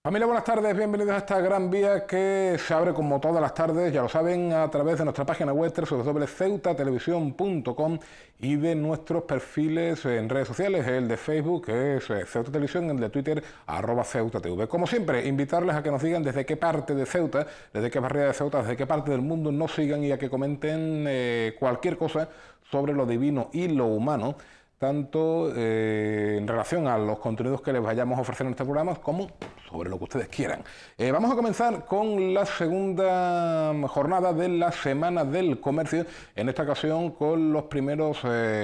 Familia, buenas tardes, bienvenidos a esta gran vía que se abre como todas las tardes, ya lo saben, a través de nuestra página web www.ceutatelevision.com y de nuestros perfiles en redes sociales, el de Facebook, que es Ceuta Televisión, el de Twitter, @CeutaTV. Como siempre, invitarles a que nos digan desde qué parte de Ceuta, desde qué barriada de Ceuta, desde qué parte del mundo nos sigan y a que comenten cualquier cosa sobre lo divino y lo humano, tanto en relación a los contenidos que les vayamos a ofrecer en este programa como sobre lo que ustedes quieran. Vamos a comenzar con la segunda jornada de la Semana del Comercio, en esta ocasión con los primeros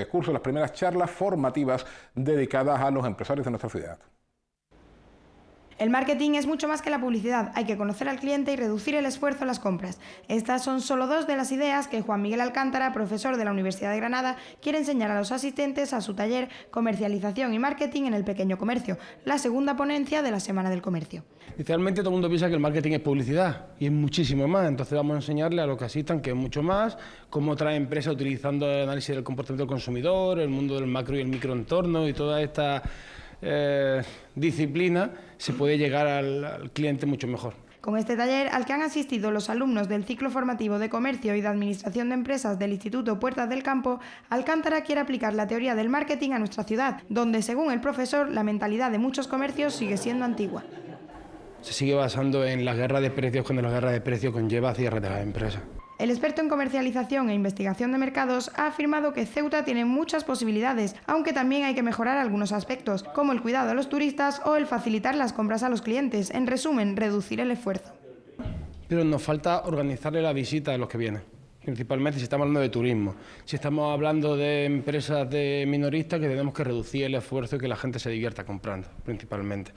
cursos, las primeras charlas formativas dedicadas a los empresarios de nuestra ciudad. El marketing es mucho más que la publicidad, hay que conocer al cliente y reducir el esfuerzo en las compras. Estas son solo dos de las ideas que Juan Miguel Alcántara, profesor de la Universidad de Granada, quiere enseñar a los asistentes a su taller Comercialización y Marketing en el Pequeño Comercio, la segunda ponencia de la Semana del Comercio. Inicialmente todo el mundo piensa que el marketing es publicidad y es muchísimo más, entonces vamos a enseñarle a los que asistan que es mucho más, cómo otra empresa utilizando el análisis del comportamiento del consumidor, el mundo del macro y el microentorno y toda esta disciplina se puede llegar al cliente mucho mejor. Con este taller, al que han asistido los alumnos del ciclo formativo de Comercio y de Administración de Empresas del Instituto Puertas del Campo, Alcántara quiere aplicar la teoría del marketing a nuestra ciudad, donde, según el profesor, la mentalidad de muchos comercios sigue siendo antigua. Se sigue basando en la guerra de precios, cuando la guerra de precios conlleva cierre de las empresas. El experto en comercialización e investigación de mercados ha afirmado que Ceuta tiene muchas posibilidades, aunque también hay que mejorar algunos aspectos, como el cuidado a los turistas o el facilitar las compras a los clientes. En resumen, reducir el esfuerzo. Pero nos falta organizarle la visita a los que vienen, principalmente si estamos hablando de turismo. Si estamos hablando de empresas de minoristas, que tenemos que reducir el esfuerzo y que la gente se divierta comprando, principalmente.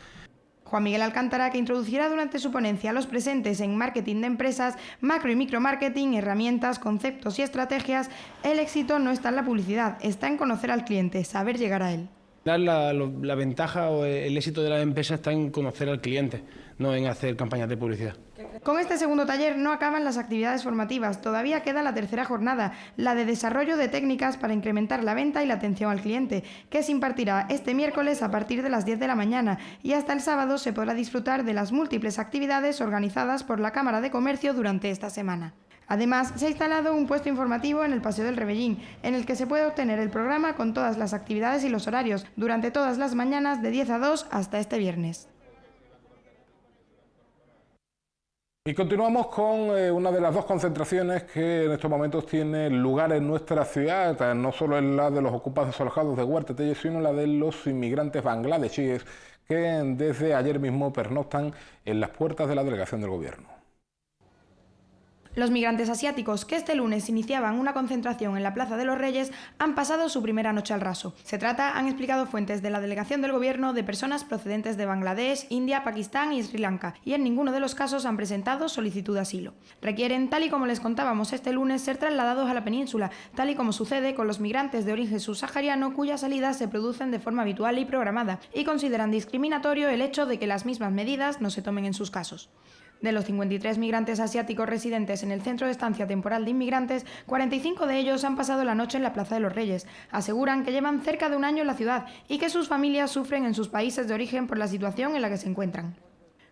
Juan Miguel Alcántara, que introducirá durante su ponencia a los presentes en marketing de empresas, macro y micromarketing, herramientas, conceptos y estrategias. El éxito no está en la publicidad, está en conocer al cliente, saber llegar a él. La ventaja o el éxito de la empresa está en conocer al cliente, no en hacer campañas de publicidad. Con este segundo taller no acaban las actividades formativas, todavía queda la tercera jornada, la de desarrollo de técnicas para incrementar la venta y la atención al cliente, que se impartirá este miércoles a partir de las 10 de la mañana y hasta el sábado se podrá disfrutar de las múltiples actividades organizadas por la Cámara de Comercio durante esta semana. Además, se ha instalado un puesto informativo en el Paseo del Rebellín, en el que se puede obtener el programa con todas las actividades y los horarios, durante todas las mañanas de 10 a 2 hasta este viernes. Y continuamos con una de las dos concentraciones que en estos momentos tiene lugar en nuestra ciudad, no solo es la de los ocupados desalojados de Huerta Telle, sino la de los inmigrantes bangladesíes que desde ayer mismo pernoctan en las puertas de la delegación del gobierno. Los migrantes asiáticos, que este lunes iniciaban una concentración en la Plaza de los Reyes, han pasado su primera noche al raso. Se trata, han explicado fuentes de la delegación del gobierno, de personas procedentes de Bangladesh, India, Pakistán y Sri Lanka, y en ninguno de los casos han presentado solicitud de asilo. Requieren, tal y como les contábamos este lunes, ser trasladados a la península, tal y como sucede con los migrantes de origen subsahariano cuyas salidas se producen de forma habitual y programada, y consideran discriminatorio el hecho de que las mismas medidas no se tomen en sus casos. De los 53 migrantes asiáticos residentes en el Centro de Estancia Temporal de Inmigrantes, 45 de ellos han pasado la noche en la Plaza de los Reyes. Aseguran que llevan cerca de un año en la ciudad y que sus familias sufren en sus países de origen por la situación en la que se encuentran.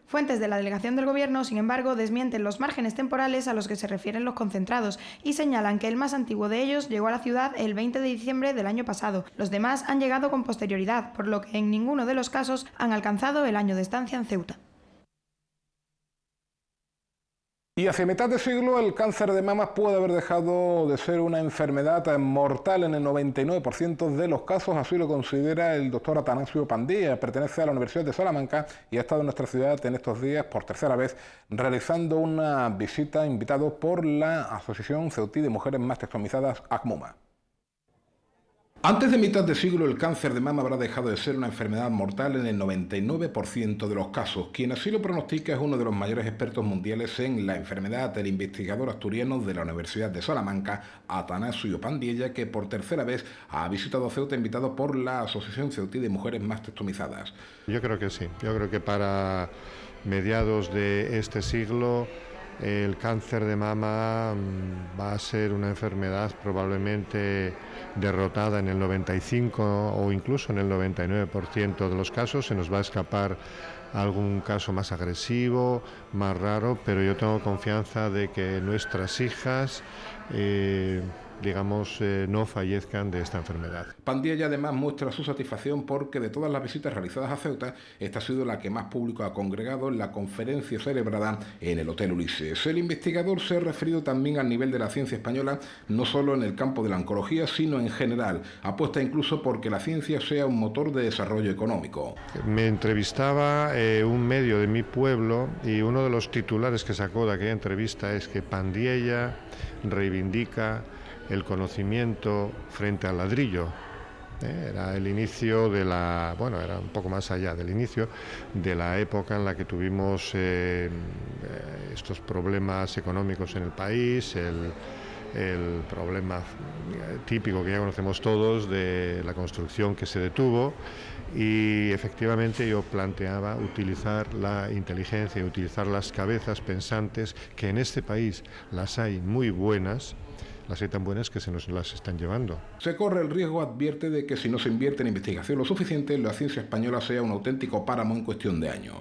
Fuentes de la delegación del gobierno, sin embargo, desmienten los márgenes temporales a los que se refieren los concentrados y señalan que el más antiguo de ellos llegó a la ciudad el 20 de diciembre del año pasado. Los demás han llegado con posterioridad, por lo que en ninguno de los casos han alcanzado el año de estancia en Ceuta. Y hacia mitad de siglo el cáncer de mama puede haber dejado de ser una enfermedad mortal en el 99% de los casos, así lo considera el doctor Atanasio Pandilla. Pertenece a la Universidad de Salamanca y ha estado en nuestra ciudad en estos días por tercera vez realizando una visita invitado por la Asociación Ceutí de Mujeres Mastectomizadas, ACMUMA. Antes de mitad de siglo el cáncer de mama habrá dejado de ser una enfermedad mortal en el 99% de los casos. Quien así lo pronostica es uno de los mayores expertos mundiales en la enfermedad, el investigador asturiano de la Universidad de Salamanca, Atanasio Pandilla, que por tercera vez ha visitado Ceuta invitado por la Asociación Ceutí de Mujeres Mastectomizadas. Yo creo que sí, yo creo que para mediados de este siglo el cáncer de mama va a ser una enfermedad probablemente derrotada en el 95 o incluso en el 99% de los casos. Se nos va a escapar algún caso más agresivo, más raro, pero yo tengo confianza de que nuestras hijas no fallezcan de esta enfermedad. Pandilla además muestra su satisfacción porque de todas las visitas realizadas a Ceuta, esta ha sido la que más público ha congregado en la conferencia celebrada en el Hotel Ulises. El investigador se ha referido también al nivel de la ciencia española, no solo en el campo de la oncología, sino en general. Apuesta incluso porque la ciencia sea un motor de desarrollo económico. Me entrevistaba un medio de mi pueblo y uno de los titulares que sacó de aquella entrevista es que Pandilla reivindica el conocimiento frente al ladrillo. Era el inicio de era un poco más allá del inicio de la época en la que tuvimos estos problemas económicos en el país, el problema típico que ya conocemos todos de la construcción que se detuvo, y efectivamente yo planteaba utilizar la inteligencia y utilizar las cabezas pensantes, que en este país las hay muy buenas. Las hay tan buenas que se nos las están llevando. Se corre el riesgo, advierte, de que si no se invierte en investigación lo suficiente, la ciencia española sea un auténtico páramo en cuestión de años.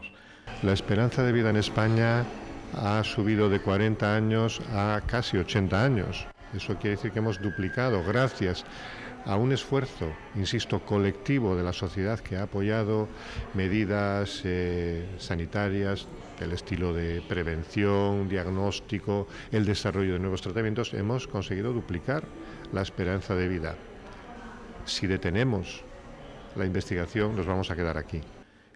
La esperanza de vida en España ha subido de 40 años a casi 80 años. Eso quiere decir que hemos duplicado, gracias a un esfuerzo, insisto, colectivo de la sociedad que ha apoyado medidas sanitarias del estilo de prevención, diagnóstico, el desarrollo de nuevos tratamientos. Hemos conseguido duplicar la esperanza de vida. Si detenemos la investigación, nos vamos a quedar aquí.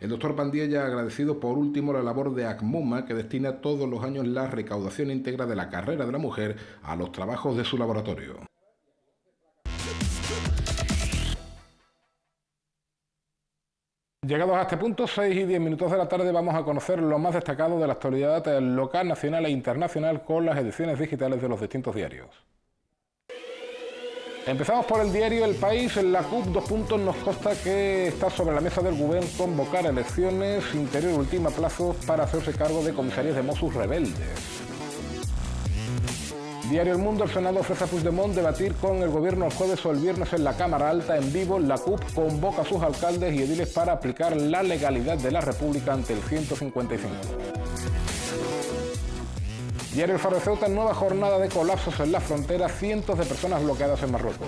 El doctor Pandilla ha agradecido por último la labor de ACMUMA, que destina todos los años la recaudación íntegra de la carrera de la mujer a los trabajos de su laboratorio. Llegados a este punto, 6:10 de la tarde, vamos a conocer lo más destacado de la actualidad local, nacional e internacional con las ediciones digitales de los distintos diarios. Empezamos por el diario El País. En la CUP, nos consta que está sobre la mesa del Gobierno convocar elecciones. Interior ultima plazos para hacerse cargo de comisarías de Mossos rebeldes. Diario El Mundo. El Senado ofrece a Puigdemont debatir con el Gobierno el jueves o el viernes en la Cámara Alta en vivo. La CUP convoca a sus alcaldes y ediles para aplicar la legalidad de la República ante el 155. Diario El Faro de Ceuta. Nueva jornada de colapsos en la frontera. Cientos de personas bloqueadas en Marruecos.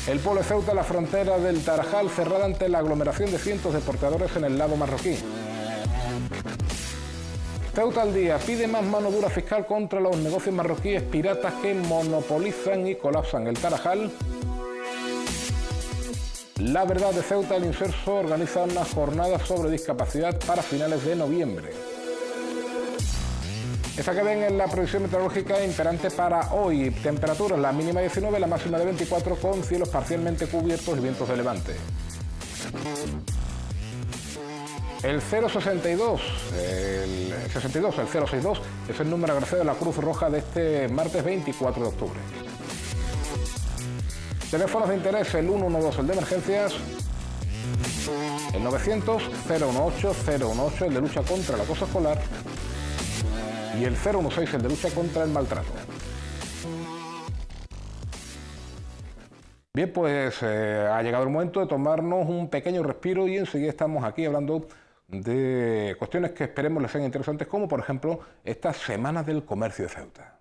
El Pueblo de Ceuta. La frontera del Tarajal cerrada ante la aglomeración de cientos de portadores en el lado marroquí. Ceuta al día. Pide más mano dura fiscal contra los negocios marroquíes piratas que monopolizan y colapsan el Tarajal. La Verdad de Ceuta. El Inserso organiza una jornada sobre discapacidad para finales de noviembre. Esta que ven en la previsión meteorológica imperante para hoy. Temperaturas, la mínima 19, la máxima de 24, con cielos parcialmente cubiertos y vientos de levante. El 062, el 062 es el número agraciado de la Cruz Roja de este martes 24 de octubre. Teléfonos de interés: el 112, el de emergencias, el 900-018-018, el de lucha contra el acoso escolar, y el 016, el de lucha contra el maltrato. Bien, pues ha llegado el momento de tomarnos un pequeño respiro y enseguida estamos aquí hablando de cuestiones que esperemos les sean interesantes, como por ejemplo esta Semana del Comercio de Ceuta.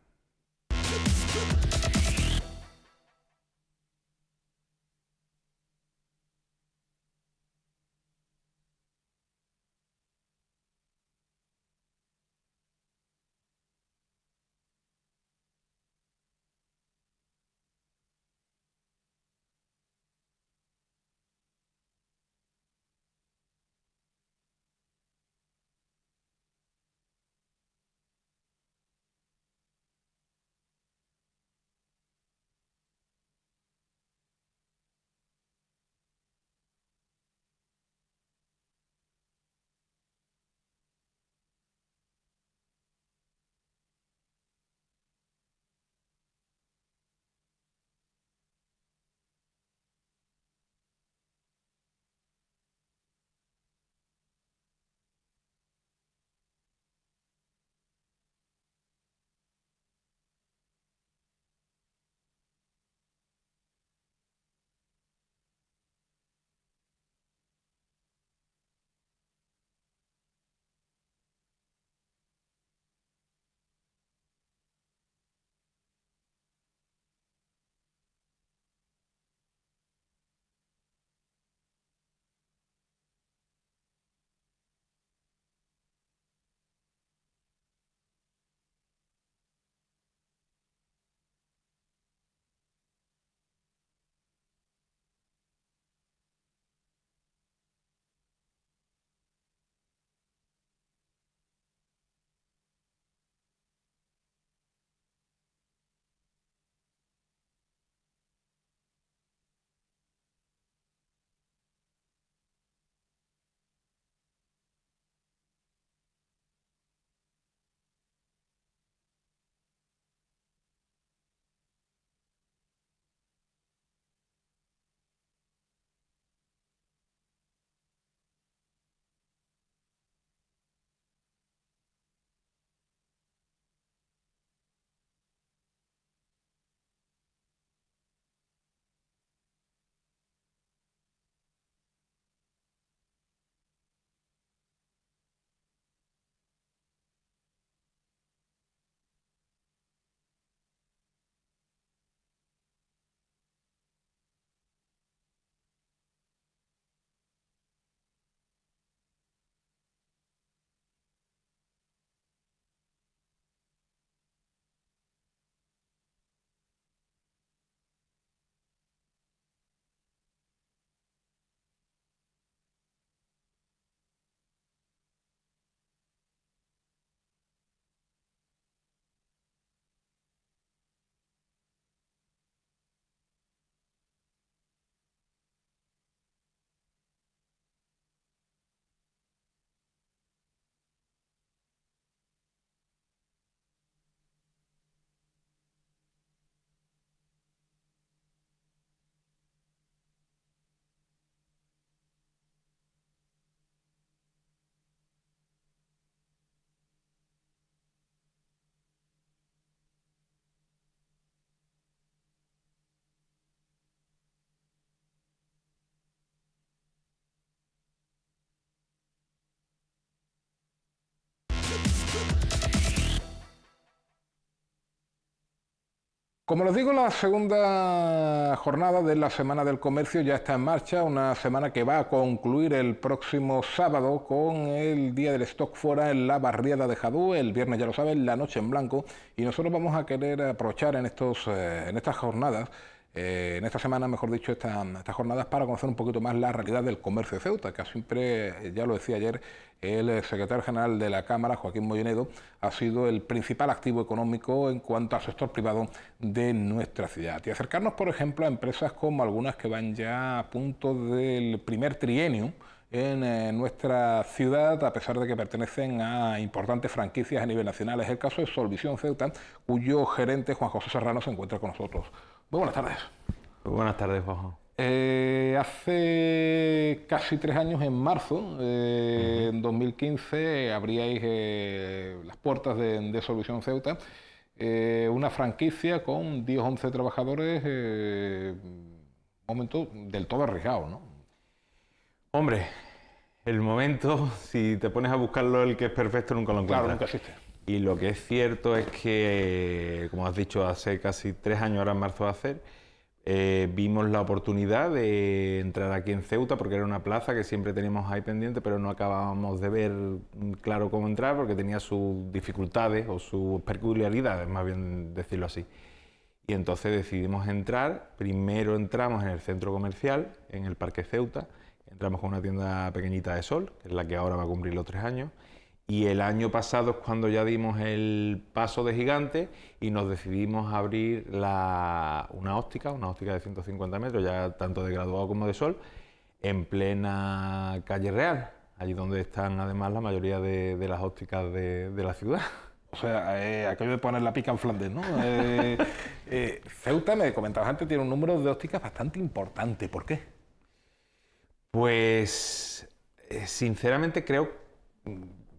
Como les digo, la segunda jornada de la Semana del Comercio ya está en marcha, una semana que va a concluir el próximo sábado con el Día del Stock Fora en la barriada de Jadú, el viernes ya lo saben, la Noche en Blanco, y nosotros vamos a querer aprovechar en estas jornadas, en esta semana, mejor dicho, estas jornadas para conocer un poquito más la realidad del comercio de Ceuta, que siempre, ya lo decía ayer, el secretario general de la Cámara, Joaquín Mollinedo, ha sido el principal activo económico en cuanto al sector privado de nuestra ciudad. Y acercarnos, por ejemplo, a empresas como algunas que van ya a punto del primer trienio en nuestra ciudad, a pesar de que pertenecen a importantes franquicias a nivel nacional. Es el caso de Solvisión Ceuta, cuyo gerente, Juan José Serrano, se encuentra con nosotros. Muy buenas tardes. Muy buenas tardes, Juanjo. Hace casi 3 años, en marzo, en 2015, abríais las puertas de Solvisión Ceuta, una franquicia con 10 o 11 trabajadores, un momento del todo arriesgado, ¿no? Hombre, el momento, si te pones a buscarlo, el que es perfecto nunca lo encuentras. Claro, nunca existe. Y lo que es cierto es que, como has dicho, hace casi 3 años, ahora en marzo va a hacer, vimos la oportunidad de entrar aquí en Ceuta, porque era una plaza que siempre teníamos ahí pendiente, pero no acabábamos de ver claro cómo entrar, porque tenía sus dificultades o sus peculiaridades, más bien decirlo así. Y entonces decidimos entrar. Primero entramos en el centro comercial, en el Parque Ceuta. Entramos con una tienda pequeñita de Sol, que es la que ahora va a cumplir los 3 años. Y el año pasado es cuando ya dimos el paso de gigante y nos decidimos a abrir una óptica de 150 metros, ya tanto de Graduado como de Sol, en plena calle Real, allí donde están además la mayoría de las ópticas de la ciudad. O sea, aquello de poner la pica en Flandes, ¿no? Ceuta, me comentabas antes, tiene un número de ópticas bastante importante. ¿Por qué? Pues, sinceramente creo,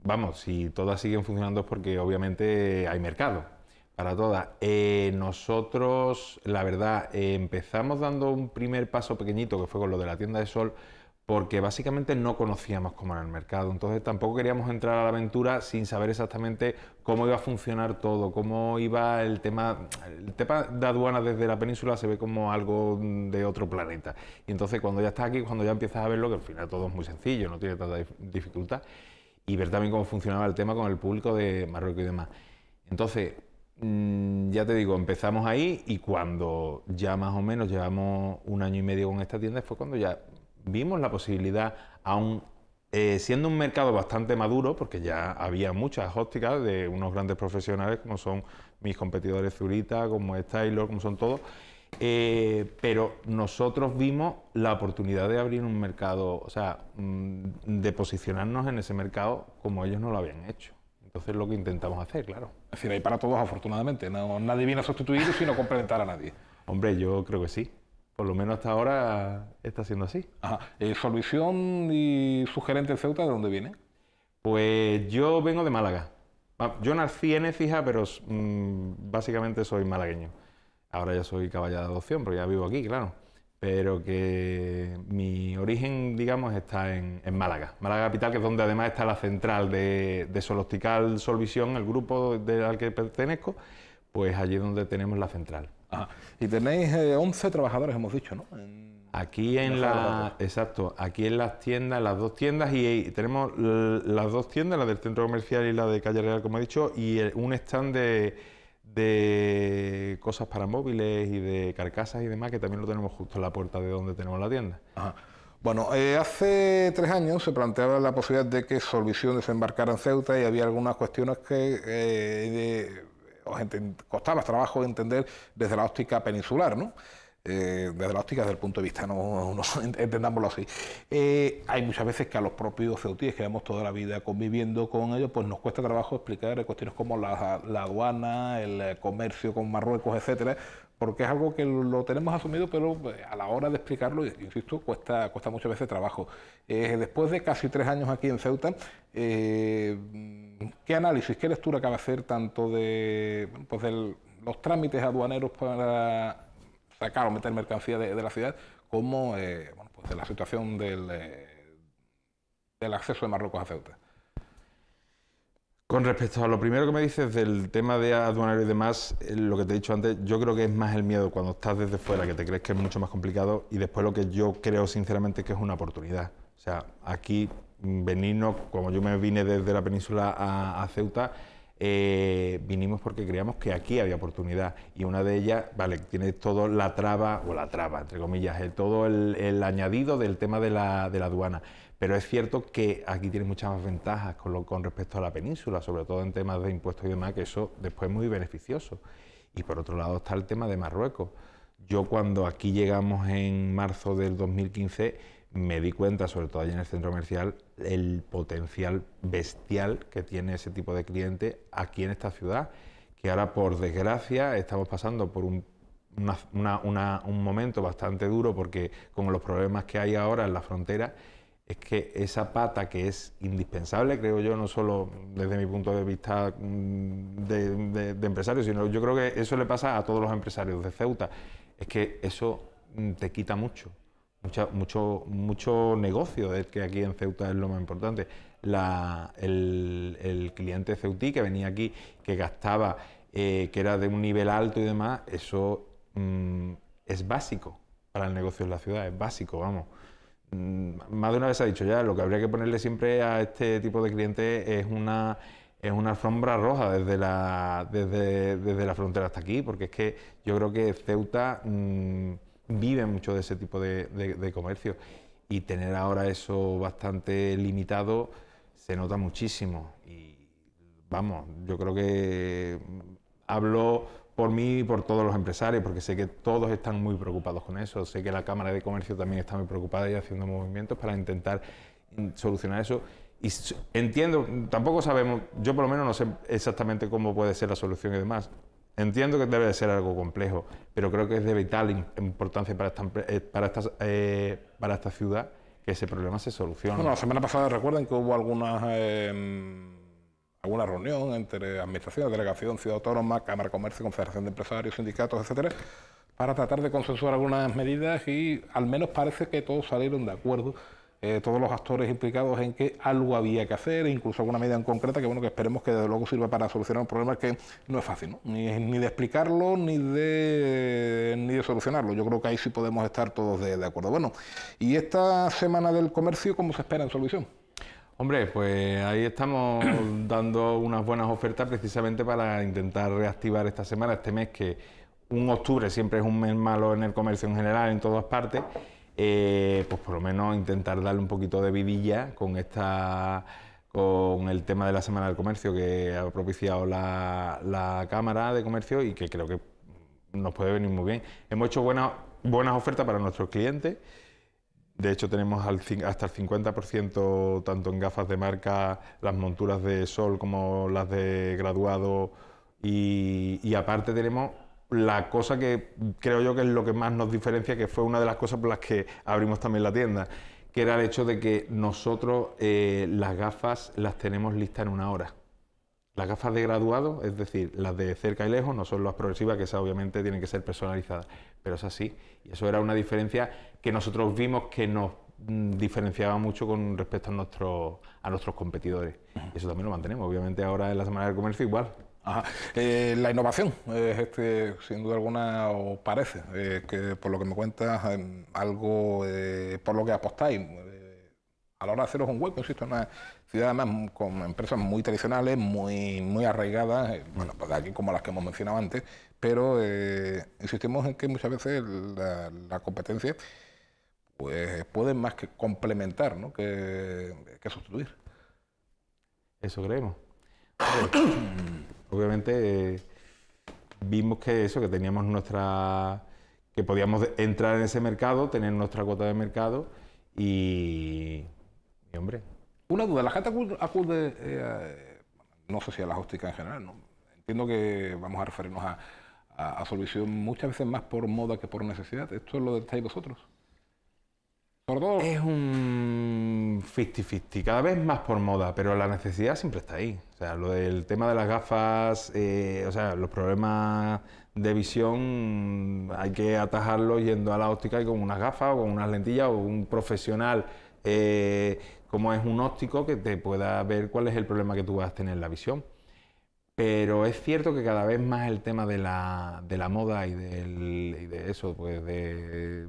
vamos, si todas siguen funcionando es porque obviamente hay mercado para todas. Nosotros, la verdad, empezamos dando un primer paso pequeñito, que fue con lo de la tienda de Sol, porque básicamente no conocíamos cómo era el mercado, entonces tampoco queríamos entrar a la aventura sin saber exactamente cómo iba a funcionar todo, cómo iba el tema de aduanas desde la península se ve como algo de otro planeta. Y entonces cuando ya estás aquí, cuando ya empiezas a verlo, que al final todo es muy sencillo, no tiene tanta dificultad, y ver también cómo funcionaba el tema con el público de Marruecos y demás. Entonces, ya te digo, empezamos ahí y cuando ya más o menos llevamos 1 año y medio con esta tienda fue cuando ya vimos la posibilidad, aún siendo un mercado bastante maduro, porque ya había muchas ópticas de unos grandes profesionales como son mis competidores Zurita, como es Taylor, como son todos, pero nosotros vimos la oportunidad de abrir un mercado, o sea, de posicionarnos en ese mercado como ellos no lo habían hecho. Entonces lo que intentamos hacer, claro. Es decir, hay para todos, afortunadamente. No, nadie viene a sustituir, sino complementar a nadie. Hombre, yo creo que sí. Por lo menos hasta ahora está siendo así. Ajá. Solvisión y su gerente en Ceuta, ¿de dónde viene? Pues yo vengo de Málaga. Yo nací en Écija, pero básicamente soy malagueño. Ahora ya soy caballada de adopción, porque ya vivo aquí, claro. Pero que mi origen, digamos, está en Málaga. Málaga capital, que es donde además está la central de Soloptical Solvisión, el grupo al que pertenezco, pues allí es donde tenemos la central. Ajá. Y tenéis 11 trabajadores, hemos dicho, ¿no? Aquí exacto, aquí en las tiendas, las 2 tiendas, y tenemos las 2 tiendas, la del centro comercial y la de Calle Real, como he dicho, y un stand de cosas para móviles y de carcasas y demás, que también lo tenemos justo en la puerta de donde tenemos la tienda. Ajá. Bueno, hace 3 años se planteaba la posibilidad de que Solvisión desembarcara en Ceuta y había algunas cuestiones que costaba trabajo entender desde la óptica peninsular, ¿no? Desde la óptica, desde el punto de vista, no entendámoslo así. Hay muchas veces que a los propios ceutíes, que llevamos toda la vida conviviendo con ellos, pues nos cuesta trabajo explicar cuestiones como la aduana, el comercio con Marruecos, etcétera, porque es algo que lo tenemos asumido, pero a la hora de explicarlo, insisto, cuesta muchas veces trabajo. Después de casi 3 años aquí en Ceuta, ¿qué análisis, qué lectura cabe hacer tanto de los trámites aduaneros para sacar o meter mercancía de la ciudad, como de la situación del acceso de Marruecos a Ceuta? Con respecto a lo primero que me dices del tema de aduanero y demás, lo que te he dicho antes, yo creo que es más el miedo cuando estás desde fuera, que te crees que es mucho más complicado, y después lo que yo creo sinceramente que es una oportunidad. O sea, aquí venirnos, como yo me vine desde la península a Ceuta, vinimos porque creíamos que aquí había oportunidad, y una de ellas, vale, tiene todo la traba, entre comillas, todo el añadido del tema de la aduana. Pero es cierto que aquí tiene muchas más ventajas con respecto a la península, sobre todo en temas de impuestos y demás, que eso después es muy beneficioso. Y por otro lado está el tema de Marruecos. Yo cuando aquí llegamos en marzo del 2015 me di cuenta, sobre todo allí en el centro comercial, el potencial bestial que tiene ese tipo de cliente aquí en esta ciudad, que ahora por desgracia estamos pasando por un momento bastante duro, porque con los problemas que hay ahora en la frontera, es que esa pata que es indispensable, creo yo, no solo desde mi punto de vista de empresario, sino yo creo que eso le pasa a todos los empresarios de Ceuta, es que eso te quita mucho negocio, es que aquí en Ceuta es lo más importante. El cliente ceutí que venía aquí, que gastaba, que era de un nivel alto y demás, eso es básico para el negocio en la ciudad, es básico, vamos. Más de una vez se ha dicho ya, lo que habría que ponerle siempre a este tipo de clientes es una alfombra roja desde la frontera hasta aquí, porque es que yo creo que Ceuta vive mucho de ese tipo de comercio, y tener ahora eso bastante limitado se nota muchísimo. Y vamos, yo creo que hablo por mí y por todos los empresarios, porque sé que todos están muy preocupados con eso. Sé que la Cámara de Comercio también está muy preocupada y haciendo movimientos para intentar solucionar eso. Y entiendo, tampoco sabemos, yo por lo menos no sé exactamente cómo puede ser la solución y demás. Entiendo que debe de ser algo complejo, pero creo que es de vital importancia para esta ciudad que ese problema se solucione. Bueno, la semana pasada recuerden que hubo alguna reunión entre administraciones, delegación, ciudad autónoma, Cámara de Comercio, Confederación de Empresarios, sindicatos, etcétera, para tratar de consensuar algunas medidas, y al menos parece que todos salieron de acuerdo, todos los actores implicados, en que algo había que hacer, e incluso alguna medida en concreta que, bueno, que esperemos que desde luego sirva para solucionar un problema que no es fácil, ¿no? Ni de explicarlo ni de solucionarlo. Yo creo que ahí sí podemos estar todos de acuerdo. Bueno, y esta semana del comercio, ¿cómo se espera en Solvisión? Hombre, pues ahí estamos dando unas buenas ofertas precisamente para intentar reactivar esta semana, este mes, que un octubre siempre es un mes malo en el comercio en general, en todas partes, pues por lo menos intentar darle un poquito de vidilla con el tema de la Semana del Comercio que ha propiciado la Cámara de Comercio, y que creo que nos puede venir muy bien. Hemos hecho buenas ofertas para nuestros clientes. De hecho, tenemos hasta el 50% tanto en gafas de marca, las monturas de sol como las de graduado, y aparte tenemos la cosa que creo yo que es lo que más nos diferencia, que fue una de las cosas por las que abrimos también la tienda, que era el hecho de que nosotros las gafas las tenemos listas en 1 hora. Las gafas de graduado, es decir, las de cerca y lejos, no son las progresivas, que esas obviamente tienen que ser personalizadas, pero es así. Y eso era una diferencia que nosotros vimos que nos diferenciaba mucho con respecto a nuestros competidores. Y eso también lo mantenemos, obviamente ahora en la Semana del Comercio igual. Ajá. La innovación, sin duda alguna, os parece, que por lo que me cuentas, algo por lo que apostáis, a la hora de haceros un hueco, insisto, en una ciudad además con empresas muy tradicionales, muy arraigadas, bueno, pues de aquí como las que hemos mencionado antes, pero insistimos en que muchas veces la competencia pues puede más que complementar, ¿no?, que sustituir. Eso creemos. Obviamente vimos que teníamos que podíamos entrar en ese mercado, tener nuestra cuota de mercado, y hombre. Una duda, la gente acude, no sé si a la óptica en general, ¿no? Entiendo que vamos a referirnos a Solvisión muchas veces más por moda que por necesidad. ¿Esto lo detectáis vosotros? Sobre todo... Es un 50-50, cada vez más por moda, pero la necesidad siempre está ahí. O sea, lo del tema de las gafas, o sea, los problemas de visión hay que atajarlos yendo a la óptica y con unas gafas o con unas lentillas, o un profesional como es un óptico que te pueda ver cuál es el problema que tú vas a tener en la visión. Pero es cierto que cada vez más el tema de la moda y de eso, pues de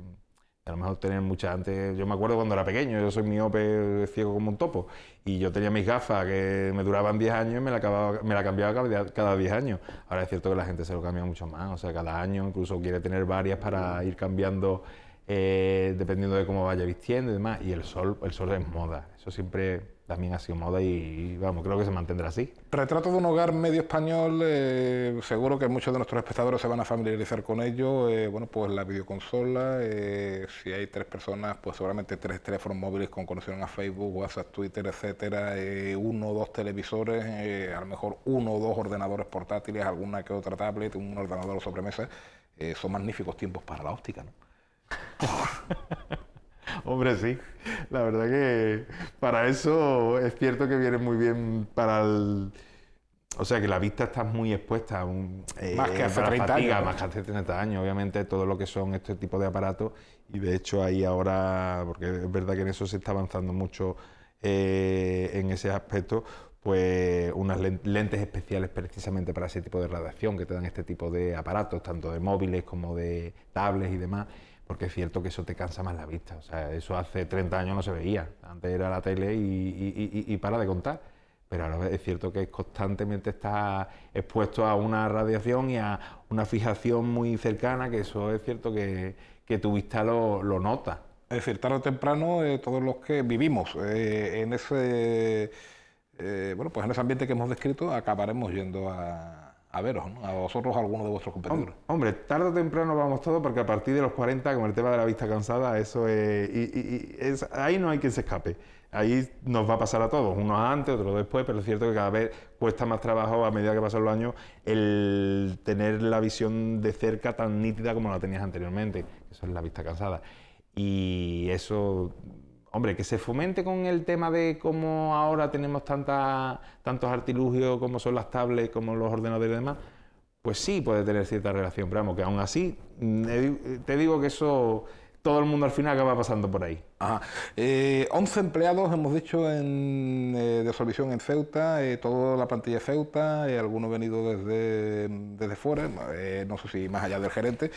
a lo mejor tener muchas antes. Yo me acuerdo cuando era pequeño, yo soy miope, ciego como un topo, y yo tenía mis gafas que me duraban 10 años y me la cambiaba cada 10 años. Ahora es cierto que la gente se lo cambia mucho más, o sea, cada año incluso quiere tener varias para ir cambiando dependiendo de cómo vaya vistiendo y demás. Y el sol es moda, eso siempre también ha sido moda y vamos, creo que se mantendrá así. Retrato de un hogar medio español, seguro que muchos de nuestros espectadores se van a familiarizar con ello. Bueno, pues la videoconsola, si hay 3 personas, pues seguramente 3 teléfonos móviles con conexión a Facebook, WhatsApp, Twitter, etcétera, 1 o 2 televisores, a lo mejor 1 o 2 ordenadores portátiles, alguna que otra tablet, un ordenador o sobremesa. Son magníficos tiempos para la óptica, ¿no? Hombre, sí. La verdad que para eso es cierto que viene muy bien para el... O sea, que la vista está muy expuesta a más que hace para 30 fatiga, años, ¿no? más que hace 30 años, obviamente, todo lo que son este tipo de aparatos. Y de hecho ahí ahora, porque es verdad que en eso se está avanzando mucho en ese aspecto, pues unas lentes especiales precisamente para ese tipo de radiación que te dan este tipo de aparatos, tanto de móviles como de tablets y demás. Porque es cierto que eso te cansa más la vista. O sea, eso hace 30 años no se veía. Antes era la tele y para de contar. Pero ahora es cierto que constantemente estás expuesto a una radiación y a una fijación muy cercana, que eso es cierto que tu vista lo nota. Es decir, tarde o temprano, todos los que vivimos en ese, bueno, pues en ese ambiente que hemos descrito, acabaremos yendo a veros, ¿no? A vosotros, a alguno de vuestros competidores. Hombre, tarde o temprano vamos todos, porque a partir de los 40, con el tema de la vista cansada, eso es, ahí no hay quien se escape. Ahí nos va a pasar a todos, unos antes, otros después, pero es cierto que cada vez cuesta más trabajo a medida que pasan los años el tener la visión de cerca tan nítida como la tenías anteriormente. Eso es la vista cansada. Y eso, hombre, que se fomente con el tema de cómo ahora tenemos tantos artilugios como son las tablets, como los ordenadores y demás, pues sí puede tener cierta relación, pero vamos, que aún así, te digo que eso, todo el mundo al final acaba pasando por ahí. Ajá. 11 empleados hemos dicho de Solvisión en Ceuta, toda la plantilla de Ceuta, algunos venidos desde fuera, no sé si más allá del gerente.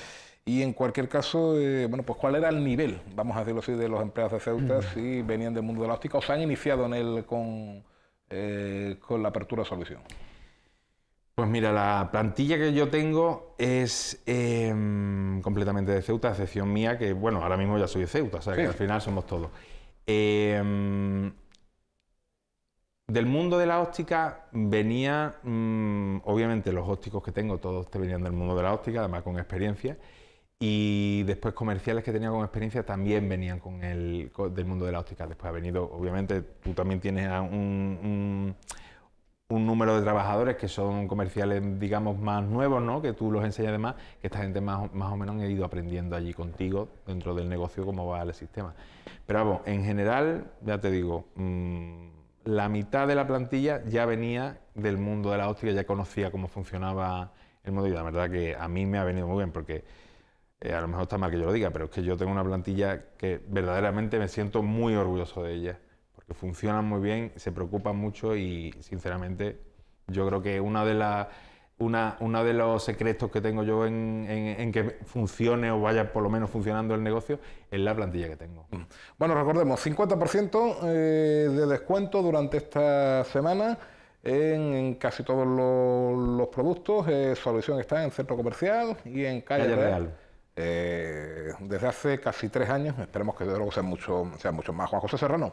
Y en cualquier caso, bueno, pues ¿cuál era el nivel, vamos a decirlo así, de los empleados de Ceuta, si venían del mundo de la óptica o se han iniciado en él con la apertura de Solvisión? Pues mira, la plantilla que yo tengo es completamente de Ceuta, a excepción mía, que bueno, ahora mismo ya soy de Ceuta, o sea que al final somos todos. Del mundo de la óptica venía, obviamente los ópticos que tengo, todos te venían del mundo de la óptica, además con experiencia, y después comerciales que tenía con experiencia también venían del mundo de la óptica. Después ha venido, obviamente, tú también tienes un número de trabajadores que son comerciales, digamos, más nuevos, ¿no? Que tú los enseñas además, que esta gente más o menos han ido aprendiendo allí contigo, dentro del negocio, cómo va el sistema. Pero vamos, en general, ya te digo, la mitad de la plantilla ya venía del mundo de la óptica, ya conocía cómo funcionaba el modo, y la verdad que a mí me ha venido muy bien, porque a lo mejor está mal que yo lo diga, pero es que yo tengo una plantilla que verdaderamente me siento muy orgulloso de ella, porque funcionan muy bien, se preocupan mucho y sinceramente yo creo que uno de los secretos que tengo yo en que funcione o vaya por lo menos funcionando el negocio es la plantilla que tengo. Bueno, recordemos, 50% de descuento durante esta semana en casi todos los productos. Solvisión está en Centro Comercial y en Calle Real. Desde hace casi 3 años, esperemos que luego sean mucho más. Juan José Serrano,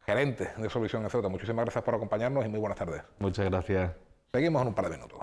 gerente de Solvisión en Ceuta, muchísimas gracias por acompañarnos y muy buenas tardes. Muchas gracias. Seguimos en un par de minutos.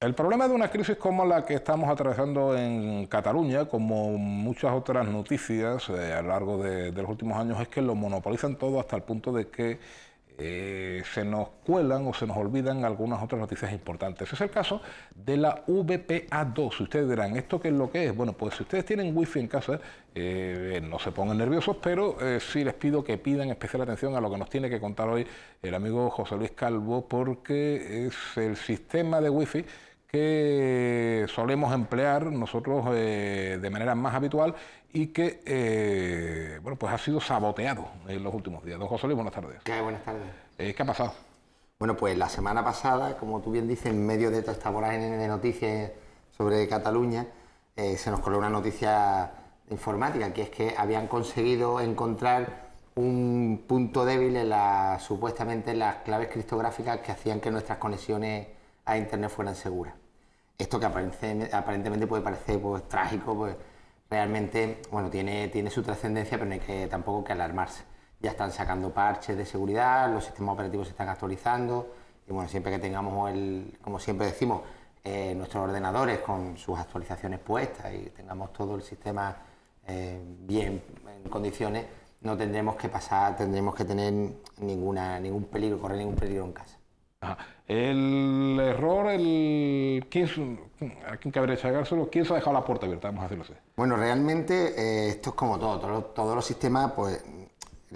El problema de una crisis como la que estamos atravesando en Cataluña, como muchas otras noticias a lo largo de los últimos años, es que lo monopolizan todo hasta el punto de que se nos cuelan o se nos olvidan algunas otras noticias importantes. Ese es el caso de la VPA2. Ustedes dirán, ¿esto qué es lo que es? Bueno, pues si ustedes tienen wifi en casa, no se pongan nerviosos, pero sí les pido que pidan especial atención a lo que nos tiene que contar hoy el amigo José Luis Calvo, porque es el sistema de wifi que solemos emplear nosotros de manera más habitual y que bueno, pues ha sido saboteado en los últimos días. Don José Luis, buenas tardes. Buenas tardes. ¿Qué ha pasado? Bueno, pues la semana pasada, como tú bien dices, en medio de toda esta vorágine de noticias sobre Cataluña, se nos coló una noticia informática, que es que habían conseguido encontrar un punto débil en supuestamente en las claves criptográficas que hacían que nuestras conexiones a Internet fueran seguras. Esto que aparentemente puede parecer pues, trágico, pues realmente bueno, tiene su trascendencia, pero no hay que tampoco que alarmarse. Ya están sacando parches de seguridad, los sistemas operativos se están actualizando y bueno, siempre que tengamos como siempre decimos, nuestros ordenadores con sus actualizaciones puestas y tengamos todo el sistema bien en condiciones, no tendremos que tener ningún peligro, correr ningún peligro en casa. Ajá. El error, ¿a quién cabría echárselo? ¿Quién se ha dejado la puerta abierta? Vamos a decirlo así. Bueno, realmente esto es como todos los sistemas pues,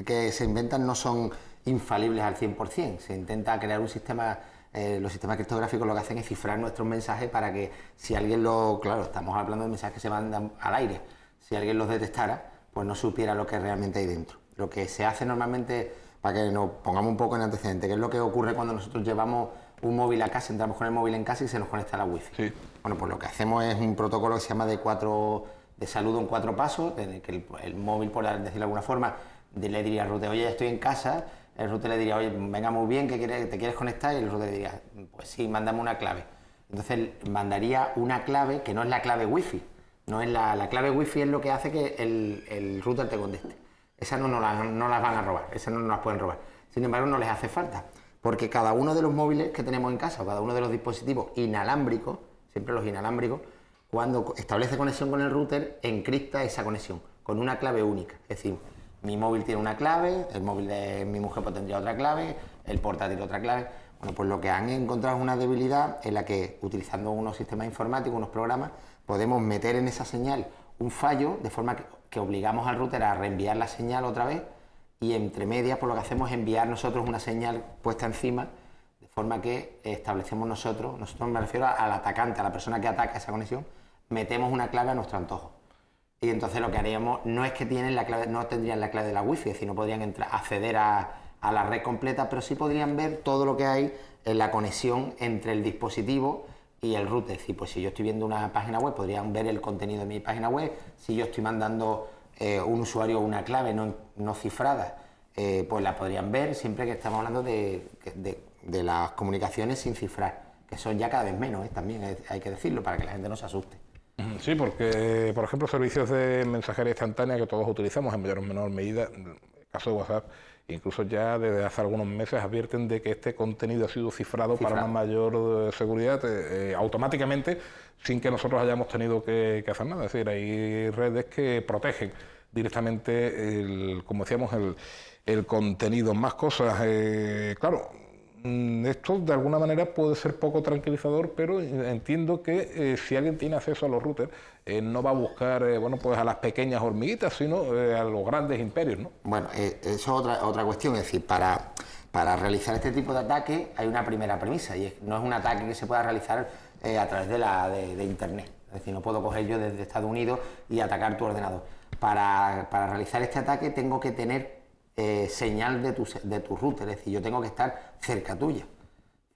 que se inventan no son infalibles al 100%. Se intenta crear un sistema, los sistemas criptográficos lo que hacen es cifrar nuestros mensajes para que si alguien claro, estamos hablando de mensajes que se mandan al aire, si alguien los detectara, pues no supiera lo que realmente hay dentro. Lo que se hace normalmente, para que nos pongamos un poco en antecedente, que es lo que ocurre cuando nosotros llevamos un móvil a casa, entramos con el móvil en casa y se nos conecta a la wifi. Sí. Bueno, pues lo que hacemos es un protocolo que se llama de saludo en 4 pasos, en el que el móvil, por decirlo de alguna forma, le diría al router, oye, ya estoy en casa, el router le diría, oye, venga muy bien, ¿te quieres conectar? Y el router le diría, pues sí, mándame una clave. Entonces mandaría una clave que no es la clave wifi, no es la clave wifi es lo que hace que el router te conteste. Esas no las van a robar, esas no nos las pueden robar. Sin embargo, no les hace falta, porque cada uno de los móviles que tenemos en casa, o cada uno de los dispositivos inalámbricos, siempre los inalámbricos, cuando establece conexión con el router, encripta esa conexión con una clave única. Es decir, mi móvil tiene una clave, el móvil de mi mujer pues, tendría otra clave, el portátil otra clave. Bueno, pues lo que han encontrado es una debilidad en la que, utilizando unos sistemas informáticos, unos programas, podemos meter en esa señal un fallo, de forma que obligamos al router a reenviar la señal otra vez y entre medias pues lo que hacemos es enviar nosotros una señal puesta encima, de forma que establecemos nosotros me refiero al atacante, a la persona que ataca esa conexión, metemos una clave a nuestro antojo. Y entonces lo que haríamos no es que no tendrían la clave de la wifi, es decir, no podrían acceder a la red completa, pero sí podrían ver todo lo que hay en la conexión entre el dispositivo y el router. Es decir, pues si yo estoy viendo una página web, podrían ver el contenido de mi página web. Si yo estoy mandando un usuario una clave no cifrada, pues la podrían ver, siempre que estamos hablando de las comunicaciones sin cifrar, que son ya cada vez menos, también hay que decirlo, para que la gente no se asuste. Sí, porque, por ejemplo, servicios de mensajería instantánea que todos utilizamos en mayor o menor medida, en el caso de WhatsApp, incluso ya desde hace algunos meses advierten de que este contenido ha sido cifrado para una mayor seguridad automáticamente, sin que nosotros hayamos tenido que hacer nada. Es decir, hay redes que protegen directamente, como decíamos, el contenido. Más cosas, claro. Esto de alguna manera puede ser poco tranquilizador, pero entiendo que si alguien tiene acceso a los routers, no va a buscar bueno, pues a las pequeñas hormiguitas, sino a los grandes imperios, ¿no? Bueno, eso es otra cuestión, es decir, para realizar este tipo de ataque hay una primera premisa, y no es un ataque que se pueda realizar a través de Internet. Es decir, no puedo coger yo desde Estados Unidos y atacar tu ordenador. Para realizar este ataque tengo que tener señal de tu router, es decir, yo tengo que estar cerca tuya.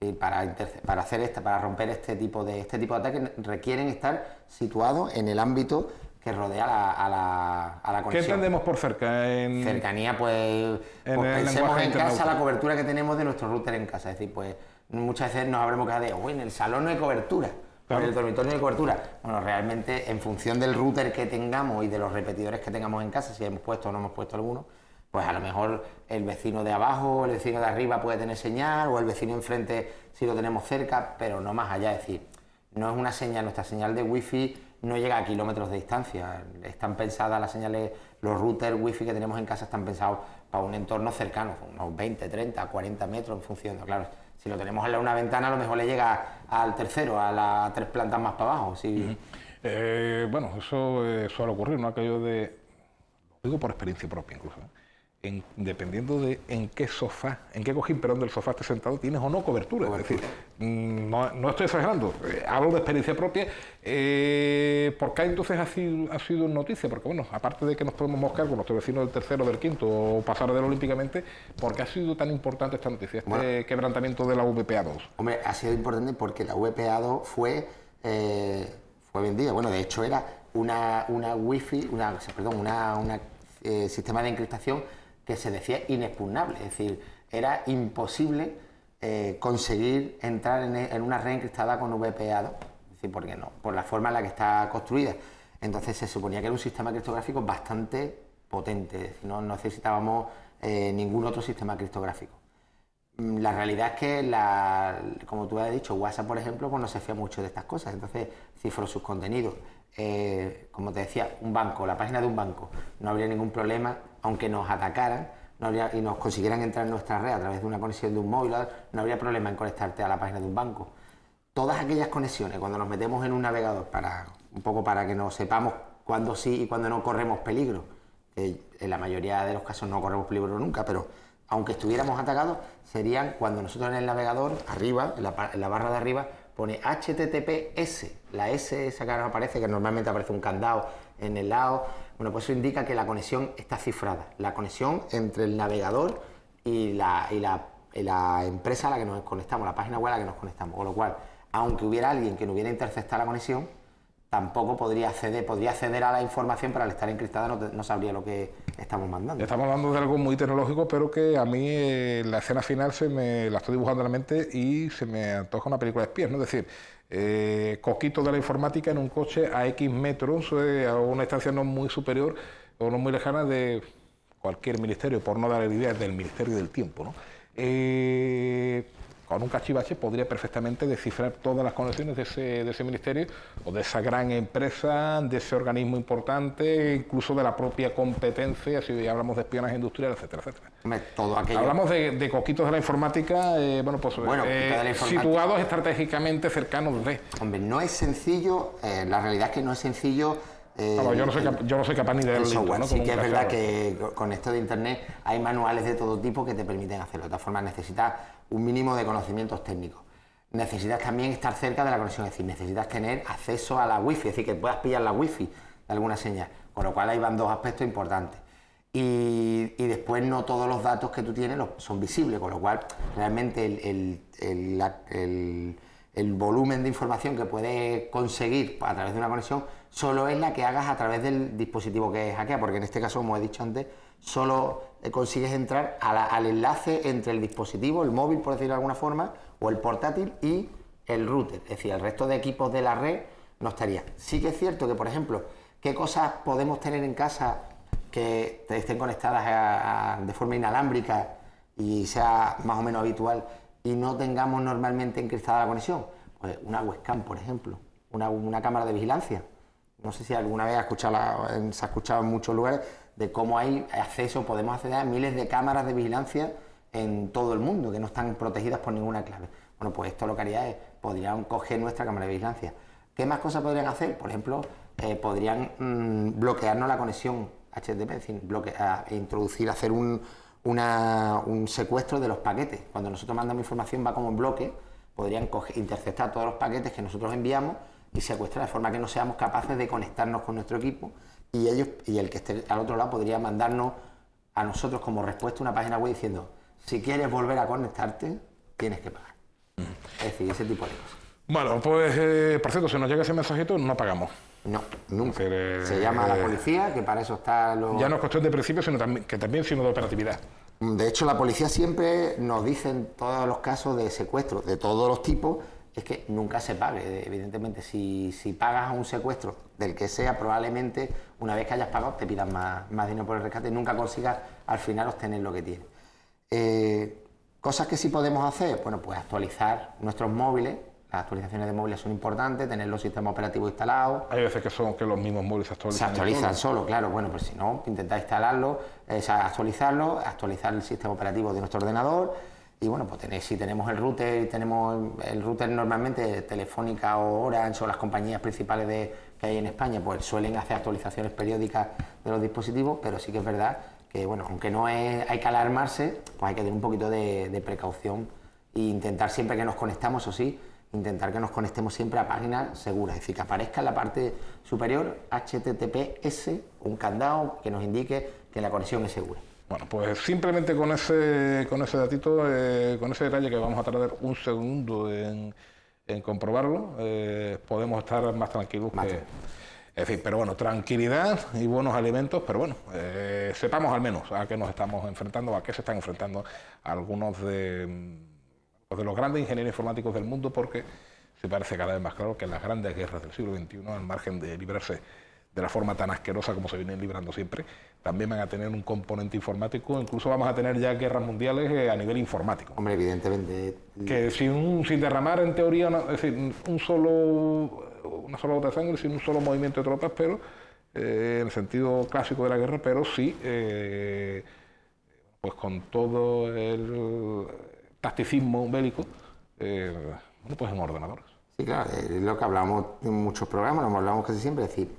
Y para romper este tipo de ataques requieren estar situados en el ámbito que rodea a la conexión. ¿Qué entendemos por cerca? Cercanía, pues pensemos en casa la cobertura que tenemos de nuestro router en casa. Es decir, pues muchas veces nos habremos quedado de, en el salón no hay cobertura, claro. En el dormitorio no hay cobertura. Bueno, realmente en función del router que tengamos y de los repetidores que tengamos en casa, si hemos puesto o no hemos puesto alguno, pues a lo mejor el vecino de abajo o el vecino de arriba puede tener señal, o el vecino enfrente si lo tenemos cerca, pero no más allá. Es decir, no es una señal, nuestra señal de wifi no llega a kilómetros de distancia. Están pensadas las señales, los routers wifi que tenemos en casa están pensados para un entorno cercano, unos 20, 30, 40 metros en función de, claro, si lo tenemos en una ventana a lo mejor le llega al tercero, a las 3 plantas más para abajo. Sí. Bueno, eso suele ocurrir, ¿no? Aquello de, lo digo por experiencia propia incluso, dependiendo de en qué cojín, del sofá estés sentado, tienes o no cobertura. Es decir, no estoy exagerando, hablo de experiencia propia. ¿Por qué entonces ha sido noticia? Porque bueno, aparte de que nos podemos mosquear con nuestro vecino del tercero, del quinto o pasar de él olímpicamente, ¿por qué ha sido tan importante esta noticia, quebrantamiento de la VPA2? Hombre, ha sido importante porque la VPA2 fue vendida. Bueno, de hecho era una wifi, un sistema de encriptación que se decía inexpugnable, es decir, era imposible conseguir entrar en una red encriptada con VPA2, es decir, ¿por qué no? Por la forma en la que está construida. Entonces se suponía que era un sistema criptográfico bastante potente, es decir, no necesitábamos ningún otro sistema criptográfico. La realidad es que, como tú has dicho, WhatsApp, por ejemplo, pues no se fía mucho de estas cosas, entonces cifró sus contenidos. Como te decía, un banco, la página de un banco, no habría ningún problema, aunque nos atacaran y nos consiguieran entrar en nuestra red a través de una conexión de un móvil, no habría problema en conectarte a la página de un banco. Todas aquellas conexiones, cuando nos metemos en un navegador, un poco para que nos sepamos cuándo sí y cuándo no corremos peligro, que en la mayoría de los casos no corremos peligro nunca, pero aunque estuviéramos atacados, serían cuando nosotros en el navegador, arriba, en la barra de arriba, pone HTTPS, la S esa que ahora aparece, que normalmente aparece un candado en el lado. Bueno, pues eso indica que la conexión está cifrada, la conexión entre el navegador y la empresa a la que nos conectamos, la página web a la que nos conectamos, con lo cual, aunque hubiera alguien que no hubiera interceptado la conexión, tampoco podría acceder a la información, pero al estar encriptada no sabría lo que estamos mandando. Estamos hablando de algo muy tecnológico, pero que a mí la escena final la estoy dibujando en la mente y se me antoja una película de espías, ¿no? Es decir, coquito de la informática en un coche a X metros, a una distancia no muy superior o no muy lejana de cualquier ministerio, por no dar la idea del Ministerio del Tiempo, ¿no? Con un cachivache podría perfectamente descifrar todas las conexiones de ese ministerio o de esa gran empresa, de ese organismo importante, incluso de la propia competencia, si hablamos de espionaje industrial, etcétera, etcétera. Todo aquello... Hablamos de coquitos de la informática, situados estratégicamente cercanos de... Hombre, no es sencillo, la realidad es que no es sencillo... yo no soy capaz ni de darle software, ¿no? Sí que es verdad que con esto de internet hay manuales de todo tipo que te permiten hacerlo. De todas formas necesitas un mínimo de conocimientos técnicos. Necesitas también estar cerca de la conexión, es decir, necesitas tener acceso a la wifi, es decir, que puedas pillar la wifi de alguna señal, con lo cual ahí van dos aspectos importantes. Y después no todos los datos que tú tienes son visibles, con lo cual realmente el volumen de información que puedes conseguir a través de una conexión solo es la que hagas a través del dispositivo que hackea, porque en este caso, como he dicho antes, solo consigues entrar al enlace entre el dispositivo, el móvil, por decirlo de alguna forma, o el portátil y el router, es decir, el resto de equipos de la red no estaría. Sí que es cierto que, por ejemplo, ¿qué cosas podemos tener en casa que estén conectadas de forma inalámbrica y sea más o menos habitual y no tengamos normalmente encriptada la conexión? Pues una webcam, por ejemplo, una cámara de vigilancia. No sé si alguna vez se ha escuchado en muchos lugares de cómo hay podemos acceder a miles de cámaras de vigilancia en todo el mundo que no están protegidas por ninguna clave. Bueno, pues esto lo que haría es, podrían coger nuestra cámara de vigilancia. ¿Qué más cosas podrían hacer? Por ejemplo, podrían bloquearnos la conexión HTTP, es decir, hacer un secuestro de los paquetes. Cuando nosotros mandamos información va como en bloque, podrían interceptar todos los paquetes que nosotros enviamos y secuestrar de forma que no seamos capaces de conectarnos con nuestro equipo y el que esté al otro lado podría mandarnos a nosotros como respuesta una página web diciendo: si quieres volver a conectarte, tienes que pagar. Es decir, ese tipo de cosas. Bueno, pues, por cierto, si nos llega ese mensajito, no pagamos. No, nunca. Se llama a la policía, que para eso está... Ya no es cuestión de principio, sino sino de operatividad. De hecho, la policía siempre nos dice en todos los casos de secuestro, de todos los tipos, es que nunca se pague. Evidentemente, si pagas un secuestro del que sea, probablemente una vez que hayas pagado te pidan más dinero por el rescate y nunca consigas al final obtener lo que tienes. Cosas que sí podemos hacer, bueno, pues actualizar nuestros móviles, Las actualizaciones de móviles son importantes, tener los sistemas operativos instalados. Hay veces que los mismos móviles se actualizan solo, claro. Bueno, pues si no, intentar instalarlo, actualizarlo, actualizar el sistema operativo de nuestro ordenador. Y bueno, pues si tenemos el router, normalmente Telefónica o Orange son las compañías principales que hay en España, pues suelen hacer actualizaciones periódicas de los dispositivos, pero sí que es verdad que, bueno, aunque no hay que alarmarse, pues hay que tener un poquito de precaución e intentar siempre que nos conectamos, o sí, intentar que nos conectemos siempre a páginas seguras, es decir, que aparezca en la parte superior HTTPS, un candado que nos indique que la conexión es segura. Bueno, pues simplemente con ese datito, con ese detalle que vamos a tardar un segundo en comprobarlo, podemos estar más tranquilos. En fin, pero bueno, tranquilidad y buenos alimentos, pero bueno, sepamos al menos a qué nos estamos enfrentando, a qué se están enfrentando algunos de los grandes ingenieros informáticos del mundo, porque se parece cada vez más claro que las grandes guerras del siglo XXI, al margen de librarse de la forma tan asquerosa como se vienen librando siempre, también van a tener un componente informático, incluso vamos a tener ya guerras mundiales a nivel informático. Hombre, evidentemente. Que sin derramar en teoría, es decir, una sola gota de sangre, sin un solo movimiento de tropas, pero en el sentido clásico de la guerra, pero sí, pues con todo el tacticismo bélico, pues en ordenadores. Sí, claro, es lo que hablamos en muchos programas, lo hablamos casi siempre, es decir,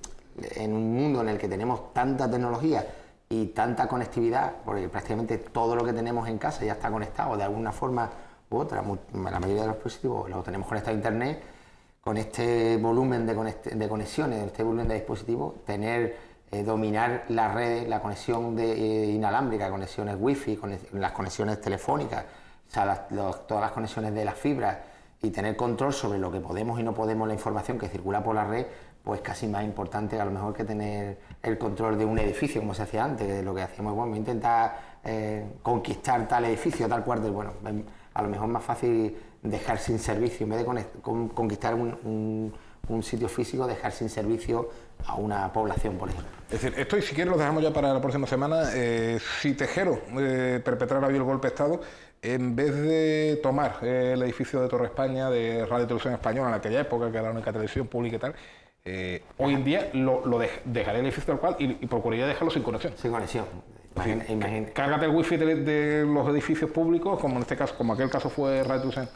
en un mundo en el que tenemos tanta tecnología y tanta conectividad, porque prácticamente todo lo que tenemos en casa ya está conectado de alguna forma u otra, la mayoría de los dispositivos lo tenemos conectado a Internet, con este volumen de conexiones, este volumen de dispositivos, dominar las redes, la conexión inalámbrica, conexiones wifi, las conexiones telefónicas, o sea, todas las conexiones de las fibras, y tener control sobre lo que podemos y no podemos, la información que circula por la red, pues casi más importante a lo mejor que tener el control de un edificio, como se hacía antes, que lo que hacíamos, bueno, intentar conquistar tal edificio, tal cuartel, bueno, a lo mejor es más fácil dejar sin servicio, en vez de conquistar un sitio físico, dejar sin servicio a una población, por ejemplo. Es decir, esto, y si quieres lo dejamos ya para la próxima semana, si Tejero perpetrara hoy el golpe de Estado, en vez de tomar el edificio de Torre España, de Radio y Televisión Española, en aquella época, que era la única televisión pública y tal, hoy en día dejaría el edificio tal cual y procuraría dejarlo sin conexión. Sin conexión. Cárgate el wifi de los edificios públicos, como en este caso, como aquel caso fue Radio Televisión.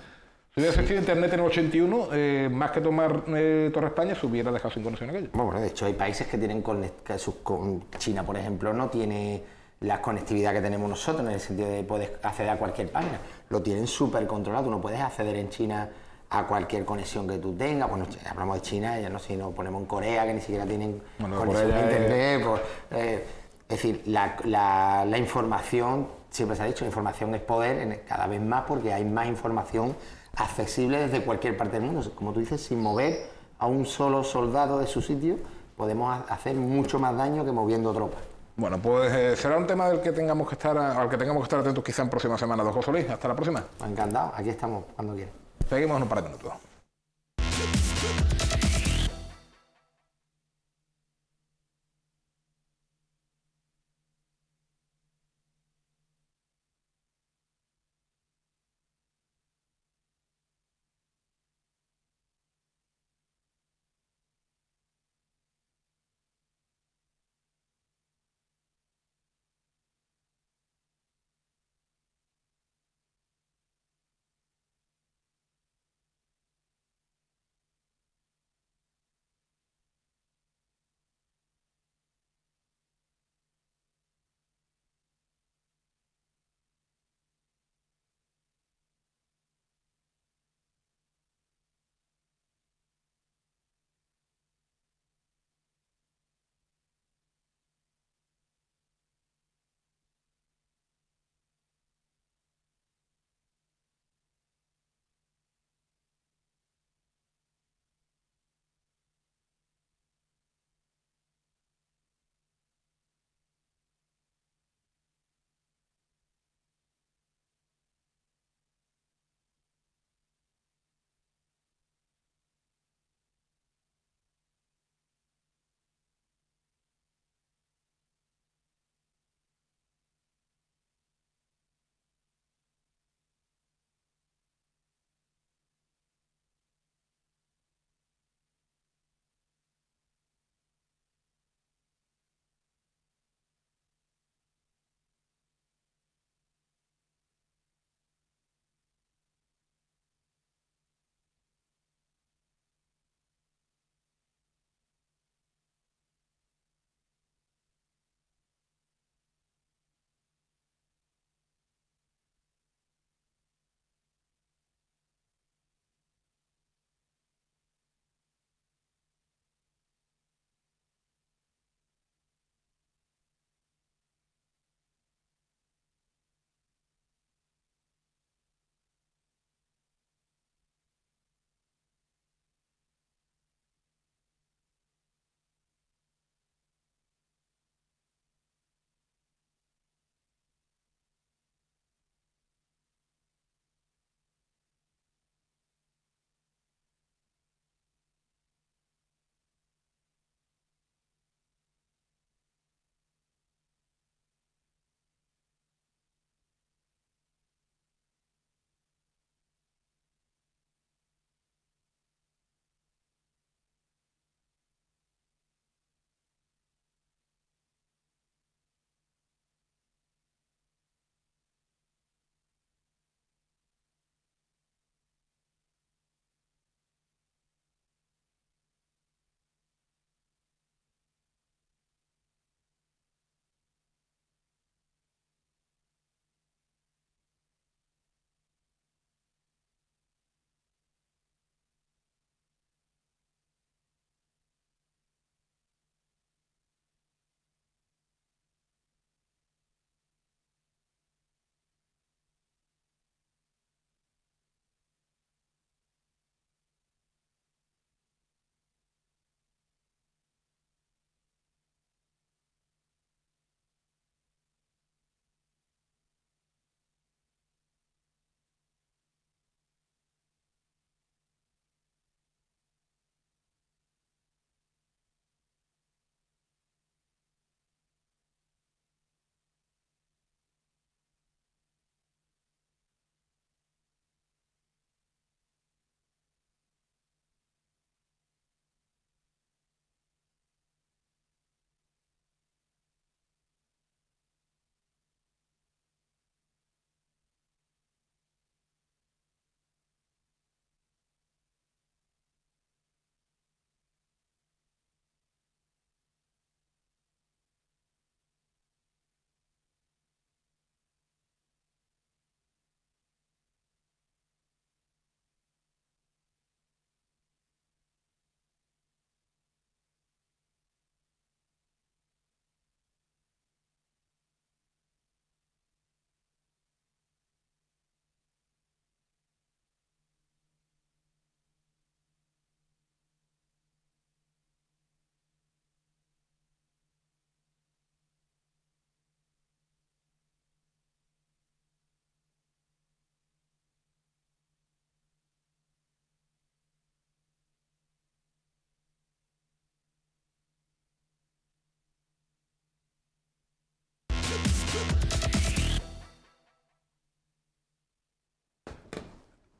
Si hubiera existido Internet en el 81, más que tomar Torre España, se hubiera dejado sin conexión aquello. Bueno, de hecho hay países que tienen China, por ejemplo, no tiene la conectividad que tenemos nosotros, en el sentido de poder acceder a cualquier página. Lo tienen súper controlado, tú no puedes acceder en China a cualquier conexión que tú tengas. Bueno, hablamos de China, ya no sé si nos ponemos en Corea, que ni siquiera tienen conexión a Internet. Es decir, la información, siempre se ha dicho, la información es poder, cada vez más, porque hay más información accesible desde cualquier parte del mundo. Como tú dices, sin mover a un solo soldado de su sitio, podemos hacer mucho más daño que moviendo tropas. Bueno, pues será un tema al que tengamos que estar atentos quizá en próxima semana. Don José Solís, hasta la próxima. Encantado, aquí estamos cuando quieras. Seguimos en un par de minutos.